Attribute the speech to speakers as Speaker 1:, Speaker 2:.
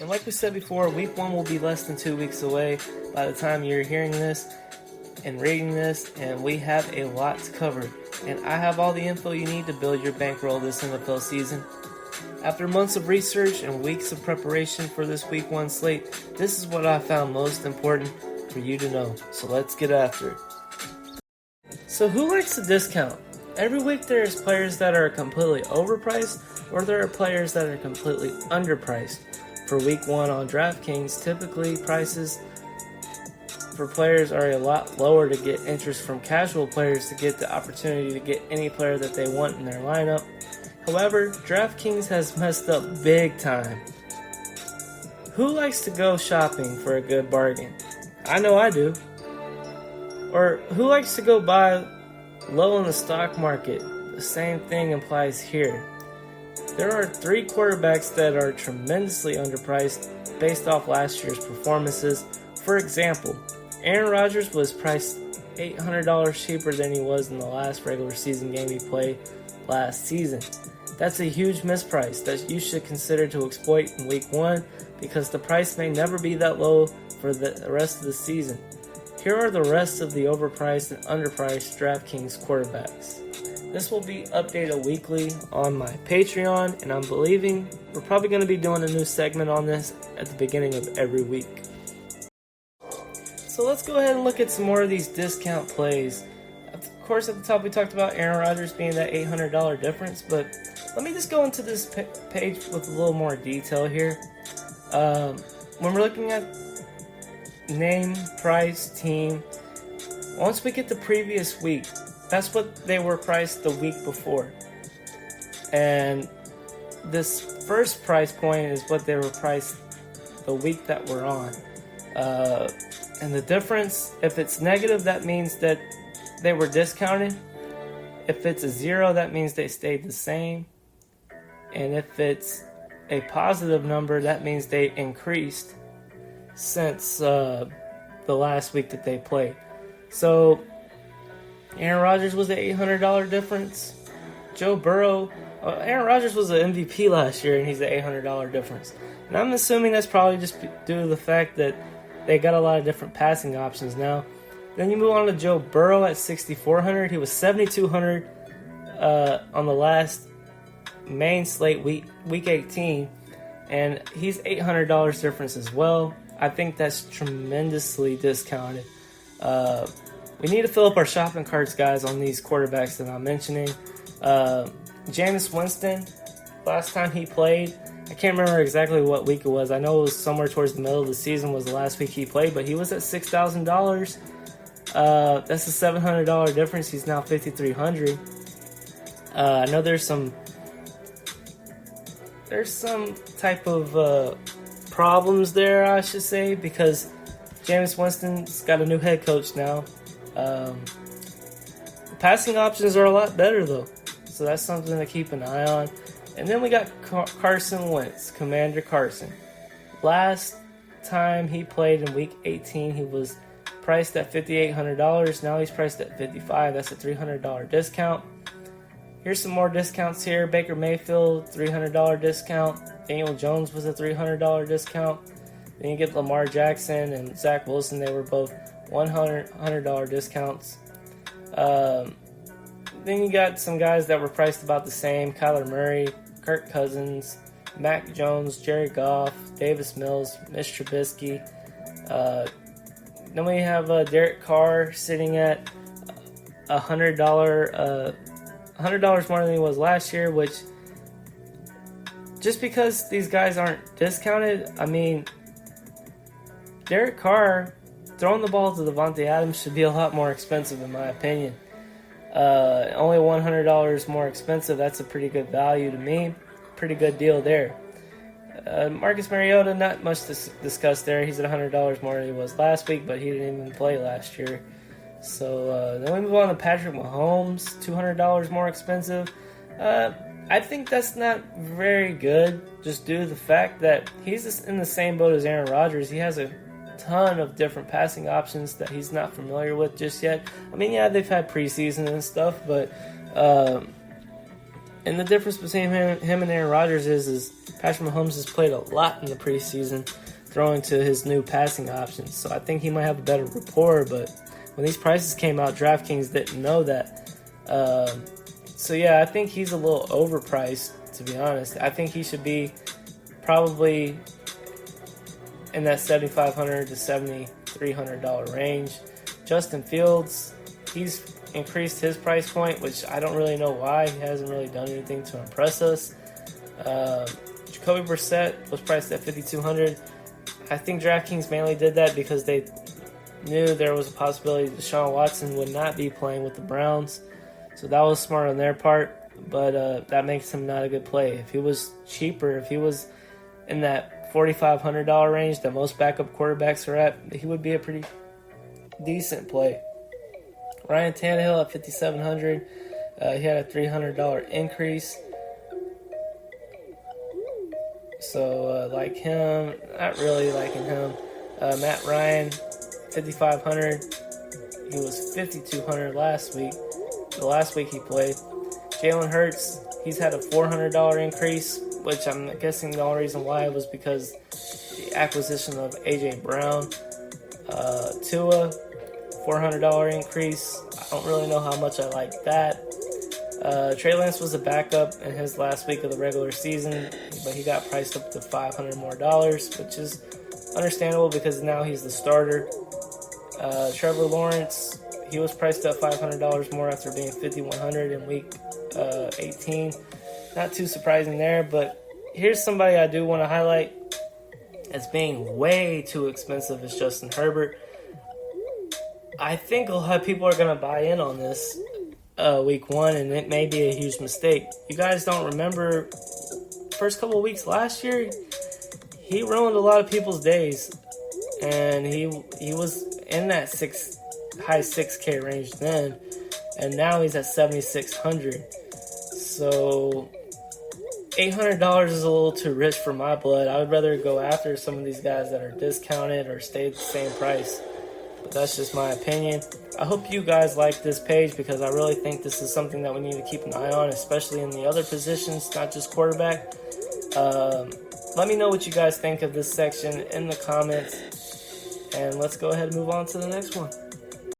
Speaker 1: And like we said before, week 1 will be less than 2 weeks away by the time you're hearing this and reading this, and we have a lot to cover. And I have all the info you need to build your bankroll this NFL season. After months of research and weeks of preparation for this week 1 slate, this is what I found most important for you to know. So let's get after it. So who likes a discount? Every week there's players that are completely overpriced, or there are players that are completely underpriced. For week 1 on Draftkings, typically prices for players are a lot lower to get interest from casual players to get the opportunity to get any player that they want in their lineup. However, Draftkings has messed up big time. Who likes to go shopping for a good bargain? I know I do. Or who likes to go buy low in the stock market? The same thing applies here. There are 3 quarterbacks that are tremendously underpriced based off last year's performances. For example, Aaron Rodgers was priced $800 cheaper than he was in the last regular season game he played last season. That's a huge misprice that you should consider to exploit in week 1 because the price may never be that low for the rest of the season. Here are the rest of the overpriced and underpriced DraftKings quarterbacks. This will be updated weekly on my Patreon, and I'm believing we're probably going to be doing a new segment on this at the beginning of every week. So let's go ahead and look at some more of these discount plays. Of course, at the top we talked about Aaron Rodgers being that $800 difference, but let me just go into this page with a little more detail here. When we're looking at name, price, team, once we get the previous week, that's what they were priced the week before. And this first price point is what they were priced the week that we're on. And the difference, if it's negative, that means that they were discounted. If it's a 0, that means they stayed the same. And if it's a positive number, that means they increased since the last week that they played. So Aaron Rodgers was the $800 difference. Joe Burrow, Aaron Rodgers was an MVP last year, and he's the $800 difference. And I'm assuming that's probably just due to the fact that they got a lot of different passing options now. Then you move on to Joe Burrow at $6,400. He was $7,200 on the last main slate, week 18, and he's $800 difference as well. I think that's tremendously discounted. We need to fill up our shopping carts, guys, on these quarterbacks that I'm mentioning. Janice Winston, last time he played, I can't remember exactly what week it was. I know it was somewhere towards the middle of the season was the last week he played, but he was at $6,000. That's a $700 difference. He's now $5,300. I know there's some type of problems there, I should say, because Jameis Winston's got a new head coach now. The passing options are a lot better, though, so that's something to keep an eye on. And then we got Carson Wentz, Commander Carson. Last time he played in Week 18, he was priced at $5,800. Now he's priced at $5,500. That's a $300 discount. Here's some more discounts here. Baker Mayfield, $300 discount. Daniel Jones was a $300 discount. Then you get Lamar Jackson and Zach Wilson. They were both $100 discounts. Then you got some guys that were priced about the same. Kyler Murray, Kirk Cousins, Mac Jones, Jared Goff, Davis Mills, Mitch Trubisky. Then we have Derrick Carr sitting at $100 more than he was last year, which, just because these guys aren't discounted, I mean, Derrick Carr throwing the ball to Devontae Adams should be a lot more expensive in my opinion. Only $100 more expensive. That's a pretty good value to me. Pretty good deal there. Marcus Mariota, not much to discuss there. He's at $100 more than he was last week, but he didn't even play last year. So then we move on to Patrick Mahomes, $200 more expensive. I think that's not very good, just due to the fact that he's in the same boat as Aaron Rodgers. He has a ton of different passing options that he's not familiar with just yet. I mean, yeah, they've had preseason and stuff, but And the difference between him and Aaron Rodgers is Patrick Mahomes has played a lot in the preseason, throwing to his new passing options. So I think he might have a better rapport, but when these prices came out, DraftKings didn't know that. So yeah, I think he's a little overpriced, to be honest. I think he should be probably in that $7,500 to $7,300 range. Justin Fields, he's increased his price point, which I don't really know why. He hasn't really done anything to impress us. Jacoby Bersett was priced at $5,200. I think DraftKings mainly did that because they knew there was a possibility Deshaun Watson would not be playing with the Browns. So that was smart on their part, but that makes him not a good play. If he was cheaper, if he was in that $4,500 range that most backup quarterbacks are at, he would be a pretty decent play. Ryan Tannehill at $5,700. He had a $300 increase. So like him, not really liking him. Matt Ryan, $5,500. He was $5,200 last week. The last week he played. Jalen Hurts, he's had a $400 increase, which I'm guessing the only reason why was because the acquisition of A.J. Brown. Tua, $400 increase. I don't really know how much I like that. Trey Lance was a backup in his last week of the regular season, but he got priced up to $500 more, which is understandable because now he's the starter. Trevor Lawrence, he was priced up $500 more after being $5,100 in week 18. Not too surprising there, but here's somebody I do want to highlight as being way too expensive is Justin Herbert. I think a lot of people are going to buy in on this week one, and it may be a huge mistake. You guys don't remember first couple of weeks last year? He ruined a lot of people's days, and he was in that high 6K range then, and now he's at $7,600. So $800 is a little too rich for my blood. I would rather go after some of these guys that are discounted or stay at the same price. But that's just my opinion. I hope you guys like this page because I really think this is something that we need to keep an eye on, especially in the other positions, not just quarterback. Let me know what you guys think of this section in the comments. And let's go ahead and move on to the next one.